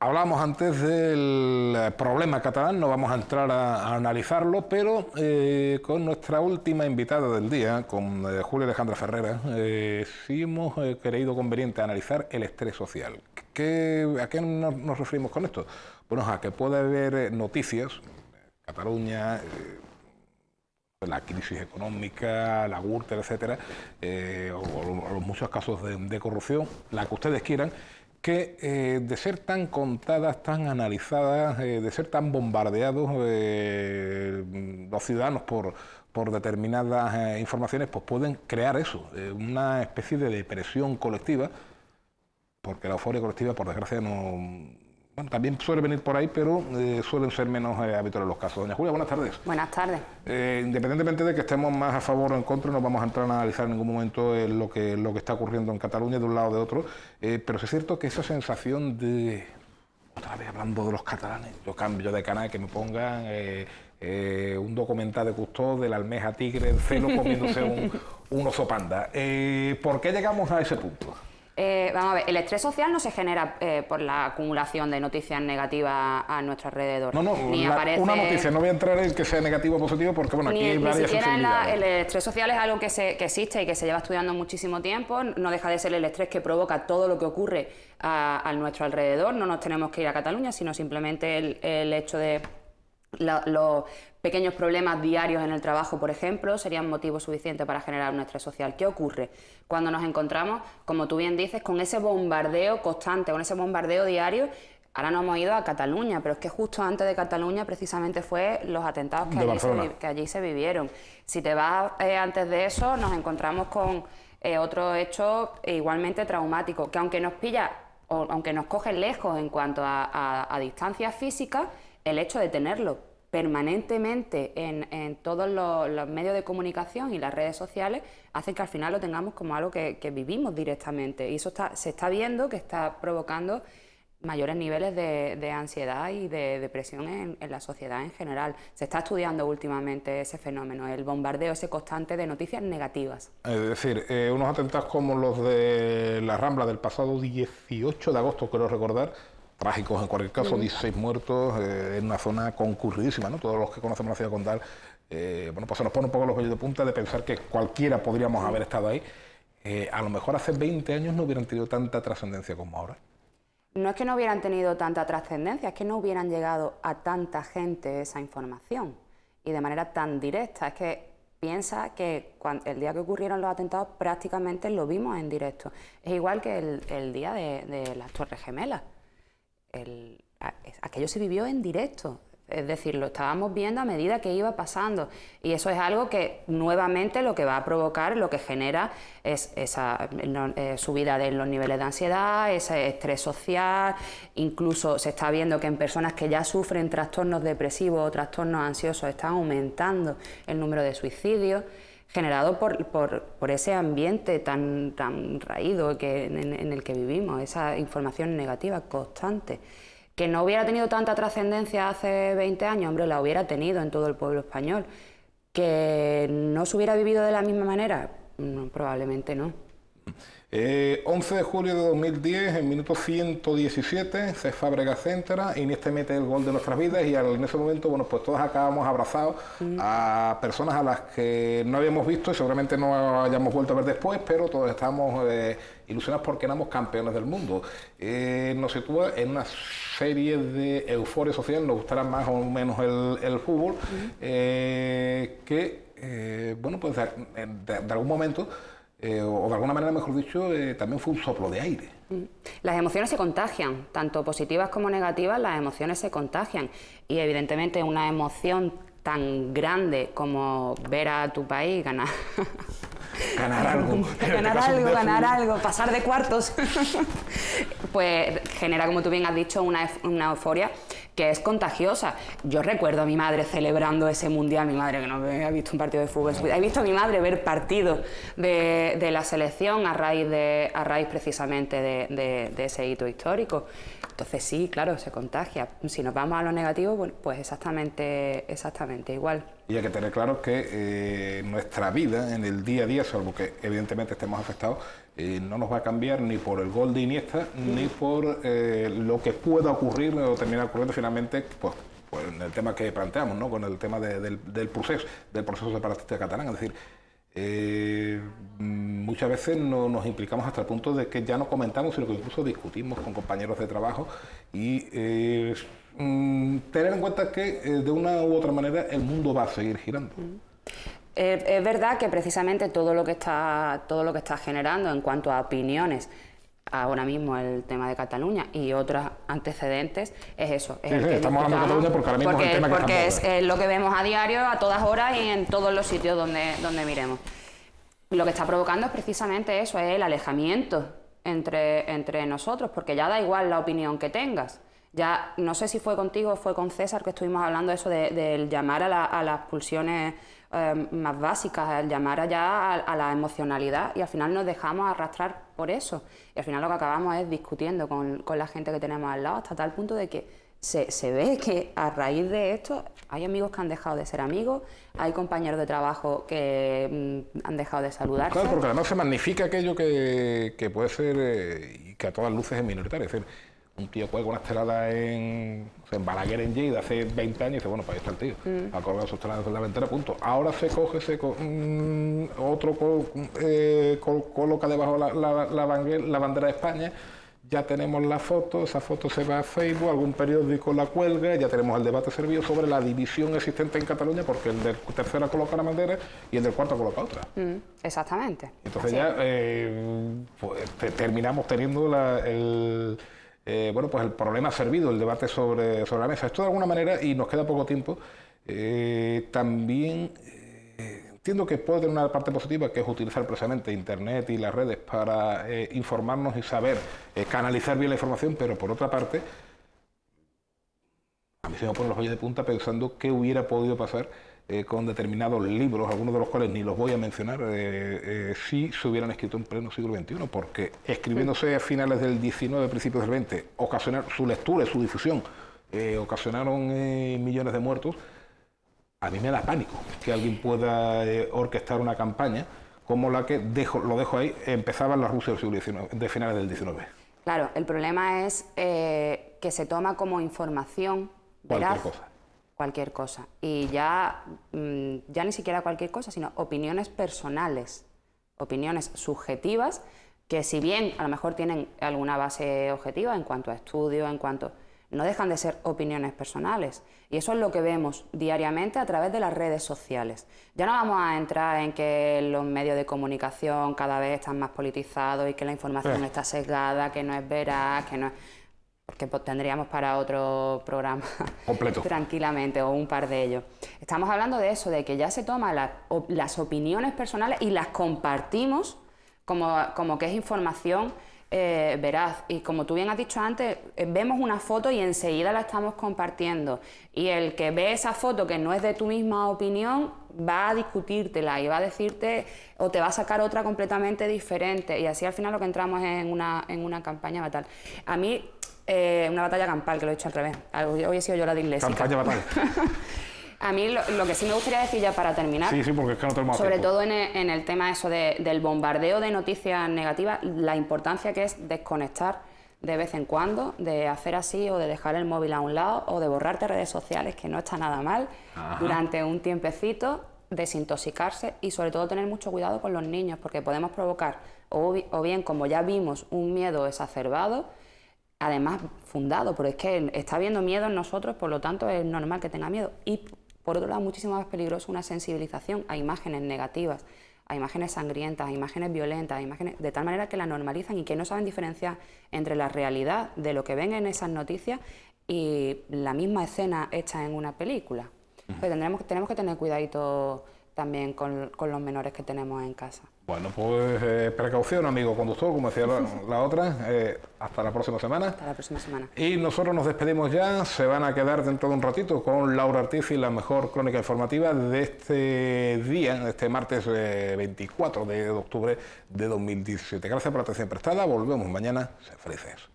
Hablábamos antes del problema catalán, no vamos a entrar a analizarlo, pero con nuestra última invitada del día, con Julia Alejandra Ferrera, sí hemos creído conveniente analizar el estrés social. ¿A qué nos referimos con esto? Bueno, a que puede haber noticias, Cataluña, la crisis económica, la Gürtel, etcétera, o los muchos casos de corrupción, la que ustedes quieran, que de ser tan contadas, tan analizadas, de ser tan bombardeados los ciudadanos por determinadas informaciones, pues pueden crear eso, una especie de depresión colectiva, porque la euforia colectiva, por desgracia, no... Bueno, también suele venir por ahí, pero suelen ser menos habituales los casos. Doña Julia, buenas tardes. Buenas tardes. Independientemente de que estemos más a favor o en contra, no vamos a entrar a analizar en ningún momento lo que está ocurriendo en Cataluña de un lado o de otro, pero sí es cierto que esa sensación de, otra vez hablando de los catalanes, yo cambio de canal, que me pongan un documental de Cousteau, de la almeja tigre, el celo comiéndose un oso panda. ¿Por qué llegamos a ese punto? Vamos a ver, el estrés social no se genera por la acumulación de noticias negativas a nuestro alrededor. No, una noticia, no voy a entrar en que sea negativo o positivo porque bueno, aquí hay varias sensibilidades. El estrés social es algo que existe y que se lleva estudiando muchísimo tiempo, no deja de ser el estrés que provoca todo lo que ocurre a nuestro alrededor. No nos tenemos que ir a Cataluña, sino simplemente el hecho de los pequeños problemas diarios en el trabajo, por ejemplo, serían motivo suficiente para generar un estrés social. ¿Qué ocurre cuando nos encontramos, como tú bien dices, con ese bombardeo constante, con ese bombardeo diario? Ahora nos hemos ido a Cataluña, pero es que justo antes de Cataluña precisamente fue los atentados que allí se vivieron. Si te vas antes de eso, nos encontramos con otro hecho igualmente traumático, que aunque nos pilla, o aunque nos coge lejos en cuanto a distancia física, el hecho de tenerlo permanentemente en todos los medios de comunicación y las redes sociales hace que al final lo tengamos como algo que vivimos directamente, y eso se está viendo que está provocando mayores niveles de ansiedad y de depresión en la sociedad en general. Se está estudiando últimamente ese fenómeno, el bombardeo ese constante de noticias negativas. Es decir, unos atentados como los de la Rambla del pasado 18 de agosto, quiero recordar, trágicos en cualquier caso, 16 muertos en una zona concurridísima, ¿no? Todos los que conocemos la ciudad condal, bueno, pues se nos pone un poco los vellos de punta de pensar que cualquiera podríamos haber estado ahí. A lo mejor hace 20 años no hubieran tenido tanta trascendencia como ahora. No es que no hubieran tenido tanta trascendencia, es que no hubieran llegado a tanta gente esa información y de manera tan directa. Es que piensa que el día que ocurrieron los atentados prácticamente lo vimos en directo. Es igual que el día de las Torres Gemelas. Aquello se vivió en directo, es decir, lo estábamos viendo a medida que iba pasando, y eso es algo que nuevamente lo que va a provocar, lo que genera es esa subida de los niveles de ansiedad, ese estrés social. Incluso se está viendo que en personas que ya sufren trastornos depresivos o trastornos ansiosos está aumentando el número de suicidios, generado por ese ambiente tan raído en el que vivimos, esa información negativa constante. Que no hubiera tenido tanta trascendencia hace 20 años, hombre, la hubiera tenido en todo el pueblo español. Que no se hubiera vivido de la misma manera, no, probablemente no. 11 de julio de 2010, en minuto 117, se Fábregas entra, Iniesta mete el gol de nuestras vidas y en ese momento, bueno, pues todos acabamos abrazados a personas a las que no habíamos visto y seguramente no hayamos vuelto a ver después, pero todos estamos ilusionados porque éramos campeones del mundo. Nos sitúa en una serie de euforia social, nos gustará más o menos el fútbol, bueno, pues de algún momento, o de alguna manera, mejor dicho, también fue un soplo de aire. Las emociones se contagian, tanto positivas como negativas, las emociones se contagian. Y evidentemente una emoción tan grande como ver a tu país ganar algo, pasar de cuartos, pues genera, como tú bien has dicho, una euforia que es contagiosa. Yo recuerdo a mi madre celebrando ese mundial, mi madre que no había visto un partido de fútbol, he visto a mi madre ver partidos de la selección a raíz precisamente de ese hito histórico. Entonces sí, claro, se contagia. Si nos vamos a lo negativo, bueno, pues exactamente igual. Y hay que tener claro que nuestra vida en el día a día, salvo que evidentemente estemos afectados, no nos va a cambiar ni por el gol de Iniesta, ni por lo que pueda ocurrir o terminar ocurriendo finalmente, pues en el tema que planteamos, ¿no? Con el tema del proceso separatista catalán. Es decir, muchas veces nos implicamos hasta el punto de que ya no comentamos, sino que incluso discutimos con compañeros de trabajo y tener en cuenta que de una u otra manera el mundo va a seguir girando. Es verdad que precisamente todo lo que está generando en cuanto a opiniones, ahora mismo el tema de Cataluña y otros antecedentes, es eso. Es el que estamos hablando de Cataluña porque ahora mismo es el tema que porque es lo que vemos a diario, a todas horas y en todos los sitios donde miremos. Lo que está provocando es precisamente eso, es el alejamiento entre nosotros, porque ya da igual la opinión que tengas. Ya no sé si fue contigo o fue con César que estuvimos hablando de eso, del llamar a las pulsiones más básicas, el llamar ya a la emocionalidad, y al final nos dejamos arrastrar por eso. Y al final lo que acabamos es discutiendo con la gente que tenemos al lado, hasta tal punto de que se ve que a raíz de esto hay amigos que han dejado de ser amigos, hay compañeros de trabajo que han dejado de saludarse. Claro, porque además se magnifica aquello que puede ser y que a todas luces es minoritario. Es decir, un tío cuelga una estelada en Balaguer, en Lleida, hace 20 años y dice, bueno, pues ahí está el tío, ha colgado sus esteladas en la ventana, punto. Ahora se coge, otro coloca debajo la bandera de España, ya tenemos la foto, esa foto se va a Facebook, algún periódico la cuelga, ya tenemos el debate servido sobre la división existente en Cataluña, porque el del tercero coloca una bandera y el del cuarto coloca otra. Exactamente. Entonces ya pues, terminamos teniendo bueno, pues el problema servido, el debate sobre la mesa. Esto de alguna manera, y nos queda poco tiempo, también entiendo que puede tener una parte positiva, que es utilizar precisamente Internet y las redes para informarnos y saber canalizar bien la información, pero por otra parte, a mí se me ponen los vellos de punta pensando qué hubiera podido pasar con determinados libros, algunos de los cuales ni los voy a mencionar, si se hubieran escrito en pleno siglo XXI, porque escribiéndose a finales del XIX, principios del XX, su lectura y su difusión ocasionaron millones de muertos. A mí me da pánico que alguien pueda orquestar una campaña como la que, lo dejo ahí, empezaba en la Rusia del siglo XIX, de finales del XIX. Claro, el problema es que se toma como información veraz cualquier cosa. Y ya ni siquiera cualquier cosa, sino opiniones personales, opiniones subjetivas, que si bien a lo mejor tienen alguna base objetiva en cuanto a estudio, no dejan de ser opiniones personales. Y eso es lo que vemos diariamente a través de las redes sociales. Ya no vamos a entrar en que los medios de comunicación cada vez están más politizados y que la información está sesgada, que no es veraz, que no es... Porque tendríamos para otro programa completo tranquilamente, o un par de ellos. Estamos hablando de eso, de que ya se toman las opiniones personales y las compartimos como que es información veraz. Y como tú bien has dicho antes, vemos una foto y enseguida la estamos compartiendo. Y el que ve esa foto que no es de tu misma opinión va a discutírtela y va a decirte, o te va a sacar otra completamente diferente. Y así al final lo que entramos es en una campaña fatal. A mí... una batalla campal, que lo he dicho al revés. Hoy he sido yo la disléxica. Campaña batalla. A mí lo que sí me gustaría decir ya para terminar, sí, porque es que no tenemos sobre tiempo. todo en el tema eso del bombardeo de noticias negativas, la importancia que es desconectar de vez en cuando, de hacer así o de dejar el móvil a un lado o de borrarte redes sociales, que no está nada mal, durante un tiempecito, desintoxicarse y sobre todo tener mucho cuidado con los niños, porque podemos provocar o bien, como ya vimos, un miedo exacerbado, además fundado, porque es que está habiendo miedo en nosotros, por lo tanto es normal que tenga miedo. Y por otro lado, muchísimo más peligroso, una sensibilización a imágenes negativas, a imágenes sangrientas, a imágenes violentas, a imágenes de tal manera que las normalizan y que no saben diferenciar entre la realidad de lo que ven en esas noticias y la misma escena hecha en una película. Pues tenemos que tener cuidadito también con los menores que tenemos en casa. Bueno, pues precaución, amigo conductor, como decía la otra. Hasta la próxima semana. Hasta la próxima semana. Y nosotros nos despedimos ya. Se van a quedar dentro de un ratito con Laura Ortiz y la mejor crónica informativa de este día, este martes 24 de octubre de 2017. Gracias por la atención prestada. Volvemos mañana. Sean felices.